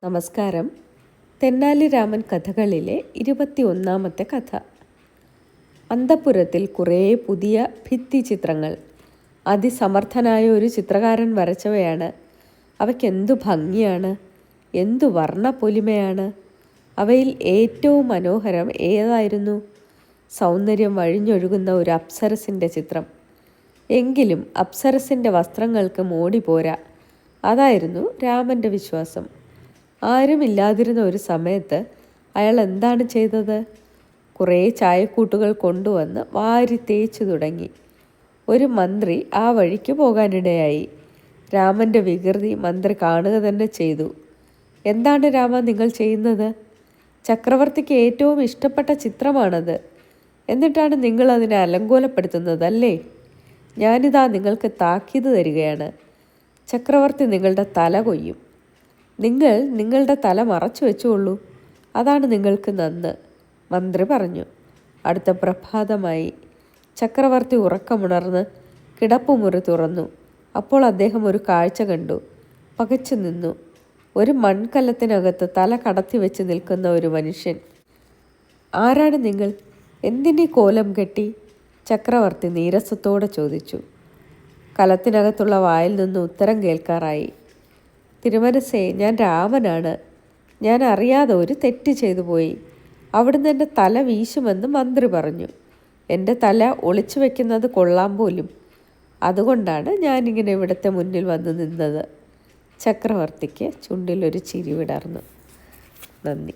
നമസ്കാരം. തെന്നാലി രാമൻ കഥകളിലെ 21ാമത്തെ കഥ. അന്തഃപുരത്തിൽ കുറേ പുതിയ ഭിത്തി ചിത്രങ്ങൾ. അതിസമർത്ഥനായ ഒരു ചിത്രകാരൻ വരച്ചവയാണ്. അവയ്ക്കെന്തു ഭംഗിയാണ്, എന്തു വർണ്ണപ്പൊലിമയാണ്. അവയിൽ ഏറ്റവും മനോഹരം ഏതായിരുന്നു? സൗന്ദര്യം വഴിഞ്ഞൊഴുകുന്ന ഒരു അപ്സരസിൻ്റെ ചിത്രം. എങ്കിലും അപ്സരസിൻ്റെ വസ്ത്രങ്ങൾക്ക് മോടി പോരാ. അതായിരുന്നു രാമൻ്റെ വിശ്വാസം. ആരുമില്ലാതിരുന്ന ഒരു സമയത്ത് അയാൾ എന്താണ് ചെയ്തത്? കുറേ ചായക്കൂട്ടുകൾ കൊണ്ടുവന്ന് വാരി തേച്ചു തുടങ്ങി. ഒരു മന്ത്രി ആ വഴിക്ക് പോകാനിടയായി. രാമൻ്റെ വികൃതി മന്ത്രി കാണുക തന്നെ ചെയ്തു. എന്താണ് രാമ നിങ്ങൾ ചെയ്യുന്നത്? ചക്രവർത്തിക്ക് ഏറ്റവും ഇഷ്ടപ്പെട്ട ചിത്രമാണത്. എന്നിട്ടാണ് നിങ്ങൾ അതിനെ അലങ്കോലപ്പെടുത്തുന്നതല്ലേ? ഞാനിതാ നിങ്ങൾക്ക് താക്കീത് തരികയാണ്. ചക്രവർത്തി നിങ്ങളുടെ തല കൊയ്യും. നിങ്ങൾ നിങ്ങളുടെ തല മറച്ചു വെച്ചുകൊള്ളൂ. അതാണ് നിങ്ങൾക്ക് നന്ന്, മന്ത്രി പറഞ്ഞു. അടുത്ത പ്രഭാതമായി. ചക്രവർത്തി ഉറക്കമുണർന്ന് കിടപ്പുമുറി തുറന്നു. അപ്പോൾ അദ്ദേഹം ഒരു കാഴ്ച കണ്ടു. പകച്ചു നിന്നു. ഒരു മൺകലത്തിനകത്ത് തല കടത്തി വെച്ച് നിൽക്കുന്ന ഒരു മനുഷ്യൻ. ആരാണ് നിങ്ങൾ? എന്തിനീ കോലം കെട്ടി? ചക്രവർത്തി നീരസത്തോടെ ചോദിച്ചു. കലത്തിനകത്തുള്ള വായിൽ നിന്ന് ഉത്തരം കേൾക്കാറായി. തിരുമനസ്സേ, ഞാൻ രാമനാണ്. ഞാൻ അറിയാതെ ഒരു തെറ്റ് ചെയ്തു പോയി. അവിടുന്ന് എൻ്റെ തല വീശുമെന്ന് മന്ത്രി പറഞ്ഞു. എൻ്റെ തല ഒളിച്ചു വെക്കുന്നത് കൊള്ളാം പോലും. അതുകൊണ്ടാണ് ഞാനിങ്ങനെ ഇവിടുത്തെ മുന്നിൽ വന്ന് നിന്നത്. ചക്രവർത്തിക്ക് ചുണ്ടിലൊരു ചിരി വിടർന്നു. നന്ദി.